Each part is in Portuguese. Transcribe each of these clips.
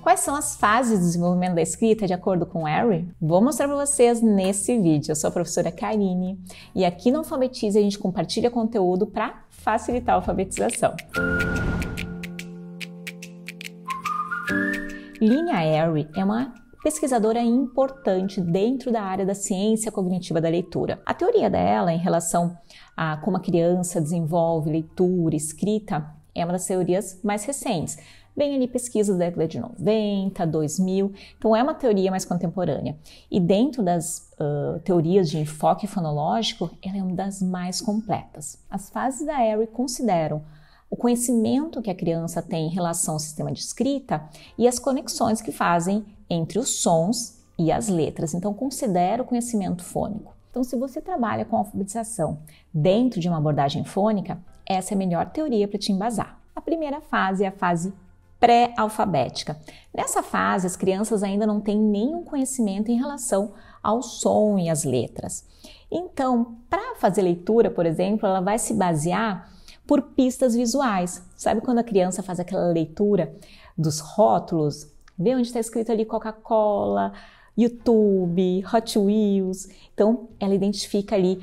Quais são as fases do desenvolvimento da escrita de acordo com Harry? Vou mostrar para vocês nesse vídeo. Eu sou a professora Karine e aqui no Alfabetize a gente compartilha conteúdo para facilitar a alfabetização. Lynn Aery é uma pesquisadora importante dentro da área da ciência cognitiva da leitura. A teoria dela em relação a como a criança desenvolve leitura, escrita, é uma das teorias mais recentes. Vem ali pesquisas da década de 90, 2000, então é uma teoria mais contemporânea. E dentro das teorias de enfoque fonológico, ela é uma das mais completas. As fases da Aery consideram o conhecimento que a criança tem em relação ao sistema de escrita e as conexões que fazem entre os sons e as letras. Então, considera o conhecimento fônico. Então, se você trabalha com alfabetização dentro de uma abordagem fônica, essa é a melhor teoria para te embasar. A primeira fase é a fase pré-alfabética. Nessa fase, as crianças ainda não têm nenhum conhecimento em relação ao som e às letras. Então, para fazer leitura, por exemplo, ela vai se basear por pistas visuais. Sabe quando a criança faz aquela leitura dos rótulos? Vê onde está escrito ali Coca-Cola, YouTube, Hot Wheels. Então, ela identifica ali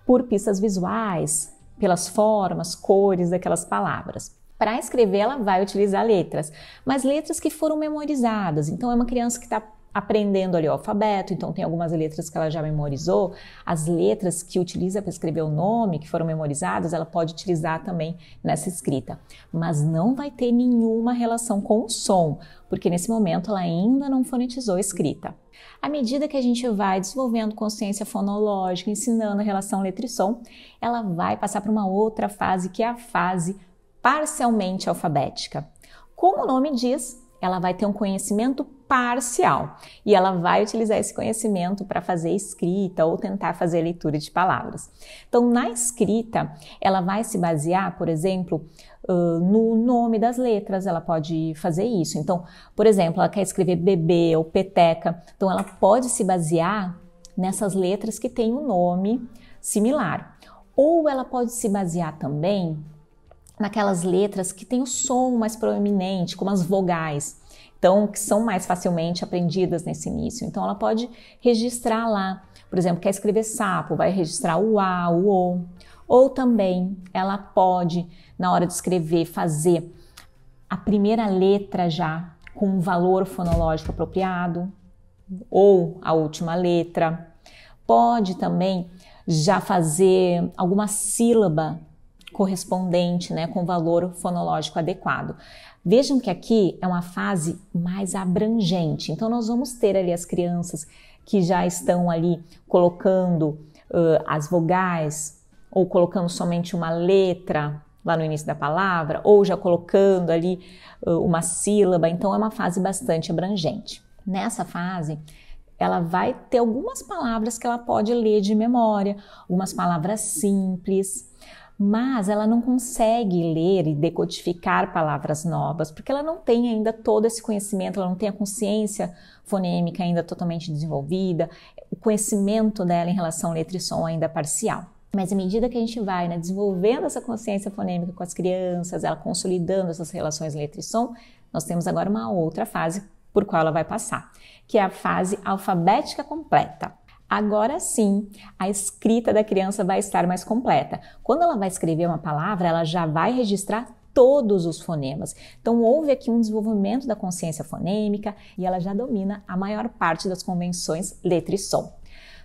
por pistas visuais, pelas formas, cores daquelas palavras. Para escrever, ela vai utilizar letras, mas letras que foram memorizadas. Então, é uma criança que está aprendendo ali o alfabeto, então tem algumas letras que ela já memorizou. As letras que utiliza para escrever o nome, que foram memorizadas, ela pode utilizar também nessa escrita. Mas não vai ter nenhuma relação com o som, porque nesse momento ela ainda não fonetizou a escrita. À medida que a gente vai desenvolvendo consciência fonológica, ensinando a relação letra e som, ela vai passar para uma outra fase, que é a fase parcialmente alfabética. Como o nome diz, ela vai ter um conhecimento parcial e ela vai utilizar esse conhecimento para fazer escrita ou tentar fazer leitura de palavras. Então, na escrita, ela vai se basear, por exemplo, no nome das letras, ela pode fazer isso. Então, por exemplo, ela quer escrever bebê ou peteca, então ela pode se basear nessas letras que têm um nome similar. Ou ela pode se basear também naquelas letras que têm o som mais proeminente, como as vogais, então que são mais facilmente aprendidas nesse início. Então ela pode registrar lá, por exemplo, quer escrever sapo, vai registrar o A, o O. Ou também ela pode, na hora de escrever, fazer a primeira letra já com um valor fonológico apropriado, ou a última letra. Pode também já fazer alguma sílaba correspondente, né, com valor fonológico adequado. Vejam que aqui é uma fase mais abrangente, então nós vamos ter ali as crianças que já estão ali colocando as vogais, ou colocando somente uma letra lá no início da palavra, ou já colocando ali uma sílaba, então é uma fase bastante abrangente. Nessa fase, ela vai ter algumas palavras que ela pode ler de memória, algumas palavras simples, mas ela não consegue ler e decodificar palavras novas, porque ela não tem ainda todo esse conhecimento, ela não tem a consciência fonêmica ainda totalmente desenvolvida, o conhecimento dela em relação a letra e som ainda é parcial. Mas à medida que a gente vai, né, desenvolvendo essa consciência fonêmica com as crianças, ela consolidando essas relações letra e som, nós temos agora uma outra fase por qual ela vai passar, que é a fase alfabética completa. Agora sim, a escrita da criança vai estar mais completa. Quando ela vai escrever uma palavra, ela já vai registrar todos os fonemas. Então, houve aqui um desenvolvimento da consciência fonêmica e ela já domina a maior parte das convenções letra e som.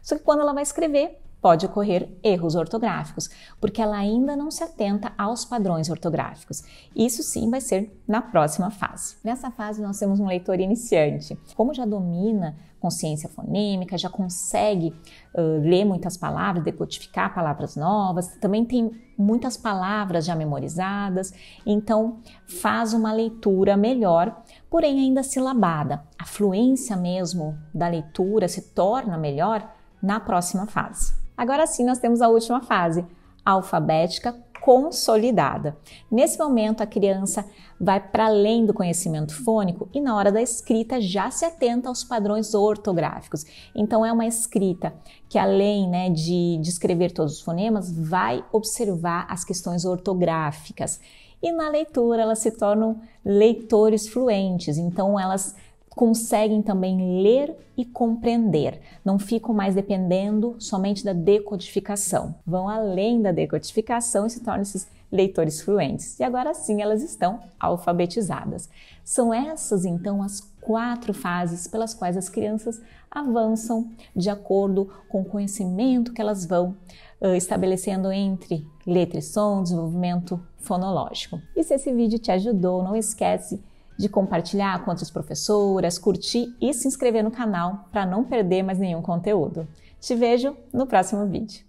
Só que quando ela vai escrever, pode ocorrer erros ortográficos, porque ela ainda não se atenta aos padrões ortográficos. Isso sim vai ser na próxima fase. Nessa fase nós temos um leitor iniciante. Como já domina consciência fonêmica, já consegue ler muitas palavras, decodificar palavras novas, também tem muitas palavras já memorizadas, então faz uma leitura melhor, porém ainda silabada. A fluência mesmo da leitura se torna melhor na próxima fase. Agora sim, nós temos a última fase, alfabética consolidada. Nesse momento, a criança vai para além do conhecimento fônico e na hora da escrita já se atenta aos padrões ortográficos. Então, é uma escrita que, além, né, de escrever todos os fonemas, vai observar as questões ortográficas. E na leitura elas se tornam leitores fluentes, então elas conseguem também ler e compreender, não ficam mais dependendo somente da decodificação, vão além da decodificação e se tornam esses leitores fluentes. E agora sim elas estão alfabetizadas. São essas então as 4 fases pelas quais as crianças avançam de acordo com o conhecimento que elas vão estabelecendo entre letra e som, desenvolvimento fonológico. E se esse vídeo te ajudou, não esquece de compartilhar com outras professoras, curtir e se inscrever no canal para não perder mais nenhum conteúdo. Te vejo no próximo vídeo.